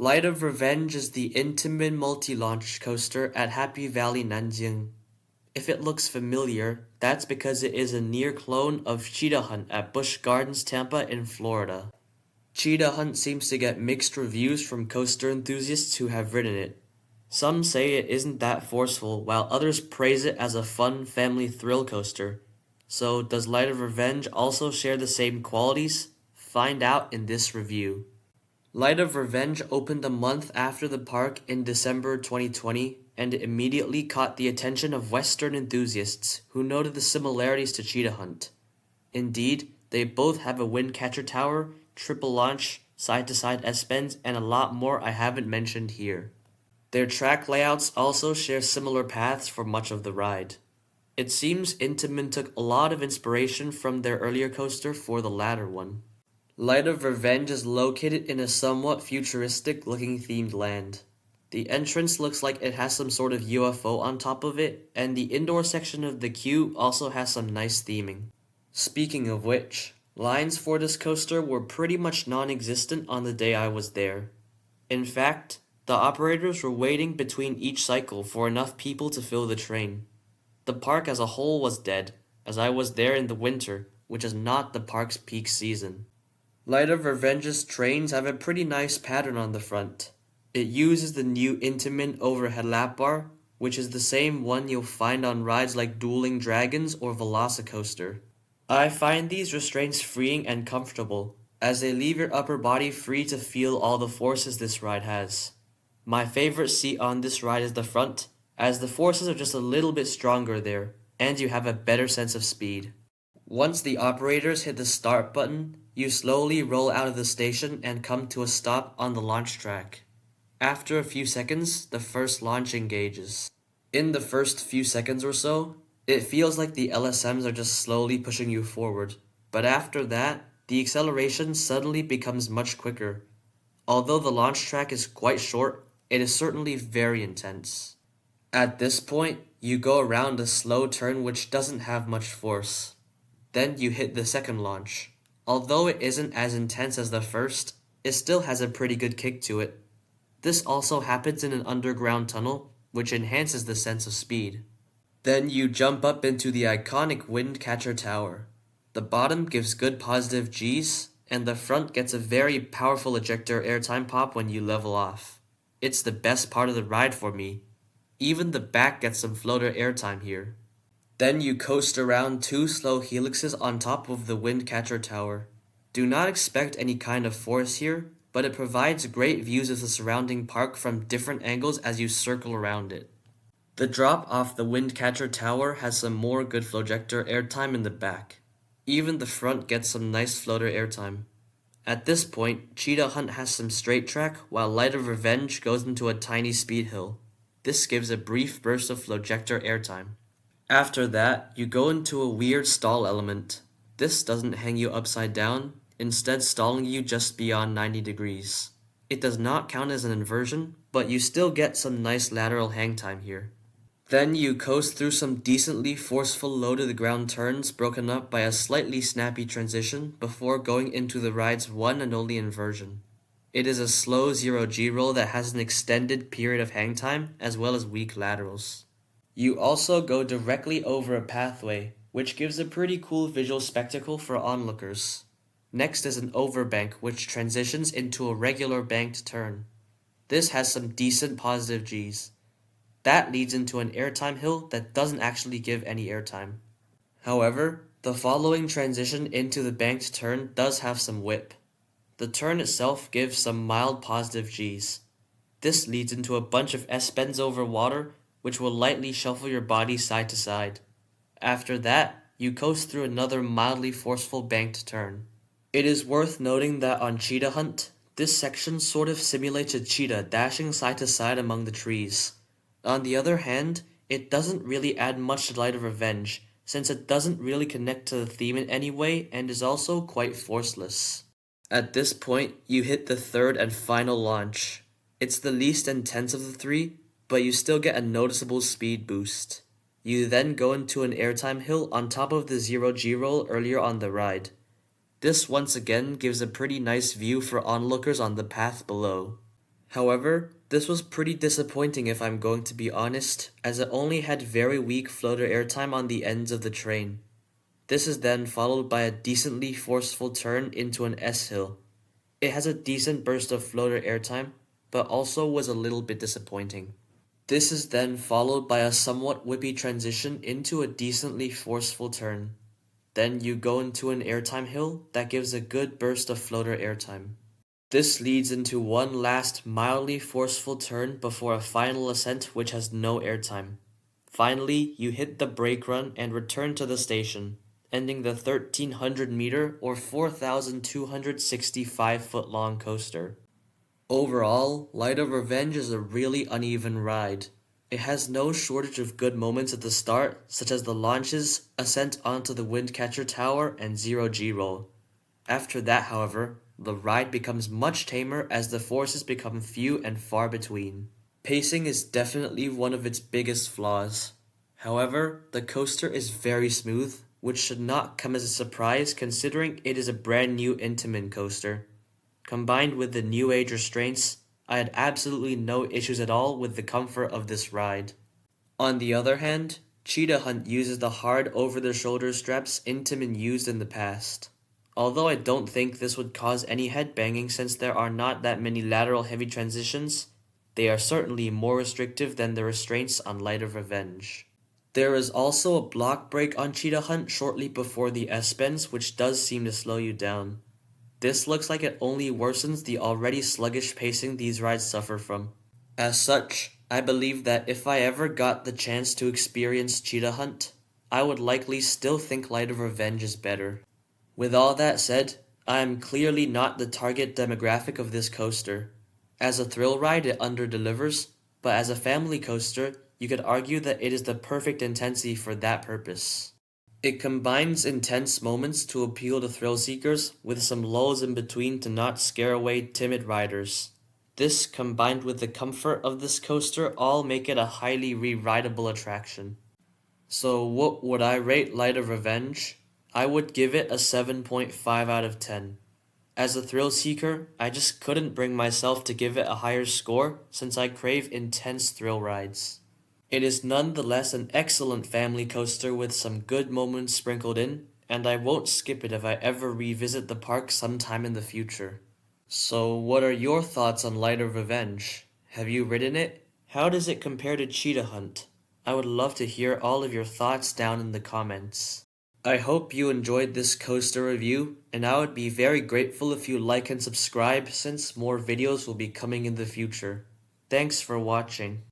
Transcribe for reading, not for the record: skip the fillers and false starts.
Light of Revenge is the Intamin multi-launch coaster at Happy Valley Nanjing. If it looks familiar, that's because it is a near clone of Cheetah Hunt at Busch Gardens Tampa in Florida. Cheetah Hunt seems to get mixed reviews from coaster enthusiasts who have ridden it. Some say it isn't that forceful, while others praise it as a fun family thrill coaster. So does Light of Revenge also share the same qualities? Find out in this review. Light of Revenge opened a month after the park in December 2020, and it immediately caught the attention of Western enthusiasts who noted the similarities to Cheetah Hunt. Indeed, they both have a wind catcher tower, triple launch, side-to-side S-bends, and a lot more I haven't mentioned here. Their track layouts also share similar paths for much of the ride. It seems Intamin took a lot of inspiration from their earlier coaster for the latter one. Light of Revenge is located in a somewhat futuristic-looking themed land. The entrance looks like it has some sort of UFO on top of it, and the indoor section of the queue also has some nice theming. Speaking of which, lines for this coaster were pretty much non-existent on the day I was there. In fact, the operators were waiting between each cycle for enough people to fill the train. The park as a whole was dead, as I was there in the winter, which is not the park's peak season. Light of Revenge's trains have a pretty nice pattern on the front. It uses the new Intamin overhead lap bar, which is the same one you'll find on rides like Dueling Dragons or Velocicoaster. I find these restraints freeing and comfortable, as they leave your upper body free to feel all the forces this ride has. My favorite seat on this ride is the front, as the forces are just a little bit stronger there, and you have a better sense of speed. Once the operators hit the start button, you slowly roll out of the station and come to a stop on the launch track. After a few seconds, the first launch engages. In the first few seconds or so, it feels like the LSMs are just slowly pushing you forward, but after that, the acceleration suddenly becomes much quicker. Although the launch track is quite short, it is certainly very intense. At this point, you go around a slow turn which doesn't have much force. Then you hit the second launch. Although it isn't as intense as the first, it still has a pretty good kick to it. This also happens in an underground tunnel, which enhances the sense of speed. Then you jump up into the iconic wind catcher tower. The bottom gives good positive Gs, and the front gets a very powerful ejector airtime pop when you level off. It's the best part of the ride for me. Even the back gets some floater airtime here. Then you coast around two slow helixes on top of the wind catcher tower. Do not expect any kind of force here, but it provides great views of the surrounding park from different angles as you circle around it. The drop off the wind catcher tower has some more good flowjector airtime in the back. Even the front gets some nice floater airtime. At this point, Cheetah Hunt has some straight track, while Light of Revenge goes into a tiny speed hill. This gives a brief burst of flowjector airtime. After that, you go into a weird stall element. This doesn't hang you upside down, instead stalling you just beyond 90 degrees. It does not count as an inversion, but you still get some nice lateral hang time here. Then you coast through some decently forceful low-to-the-ground turns broken up by a slightly snappy transition before going into the ride's one and only inversion. It is a slow 0G roll that has an extended period of hang time as well as weak laterals. You also go directly over a pathway, which gives a pretty cool visual spectacle for onlookers. Next is an overbank, which transitions into a regular banked turn. This has some decent positive Gs. That leads into an airtime hill that doesn't actually give any airtime. However, the following transition into the banked turn does have some whip. The turn itself gives some mild positive Gs. This leads into a bunch of S-bends over water, which will lightly shuffle your body side to side. After that, you coast through another mildly forceful banked turn. It is worth noting that on Cheetah Hunt, this section sort of simulates a cheetah dashing side to side among the trees. On the other hand, it doesn't really add much to Light of Revenge, since it doesn't really connect to the theme in any way and is also quite forceless. At this point, you hit the third and final launch. It's the least intense of the three, but you still get a noticeable speed boost. You then go into an airtime hill on top of the 0G roll earlier on the ride. This once again gives a pretty nice view for onlookers on the path below. However, this was pretty disappointing if I'm going to be honest, as it only had very weak floater airtime on the ends of the train. This is then followed by a decently forceful turn into an S-hill. It has a decent burst of floater airtime, but also was a little bit disappointing. This is then followed by a somewhat whippy transition into a decently forceful turn. Then you go into an airtime hill that gives a good burst of floater airtime. This leads into one last mildly forceful turn before a final ascent which has no airtime. Finally, you hit the brake run and return to the station, ending the 1,300 meter or 4,265 foot long coaster. Overall, Light of Revenge is a really uneven ride. It has no shortage of good moments at the start, such as the launches, ascent onto the Windcatcher Tower, and zero G-roll. After that, however, the ride becomes much tamer as the forces become few and far between. Pacing is definitely one of its biggest flaws. However, the coaster is very smooth, which should not come as a surprise considering it is a brand new Intamin coaster. Combined with the new age restraints, I had absolutely no issues at all with the comfort of this ride. On the other hand, Cheetah Hunt uses the hard over-the-shoulder straps Intamin used in the past. Although I don't think this would cause any headbanging since there are not that many lateral heavy transitions, they are certainly more restrictive than the restraints on Light of Revenge. There is also a block break on Cheetah Hunt shortly before the S-bends, which does seem to slow you down. This looks like it only worsens the already sluggish pacing these rides suffer from. As such, I believe that if I ever got the chance to experience Cheetah Hunt, I would likely still think Light of Revenge is better. With all that said, I am clearly not the target demographic of this coaster. As a thrill ride, it underdelivers, but as a family coaster, you could argue that it is the perfect intensity for that purpose. It combines intense moments to appeal to thrill seekers with some lulls in between to not scare away timid riders. This, combined with the comfort of this coaster, all make it a highly re-rideable attraction. So what would I rate Light of Revenge? I would give it a 7.5 out of 10. As a thrill seeker, I just couldn't bring myself to give it a higher score since I crave intense thrill rides. It is nonetheless an excellent family coaster with some good moments sprinkled in, and I won't skip it if I ever revisit the park sometime in the future. So what are your thoughts on Light of Revenge? Have you ridden it? How does it compare to Cheetah Hunt? I would love to hear all of your thoughts down in the comments. I hope you enjoyed this coaster review, and I would be very grateful if you like and subscribe since more videos will be coming in the future. Thanks for watching.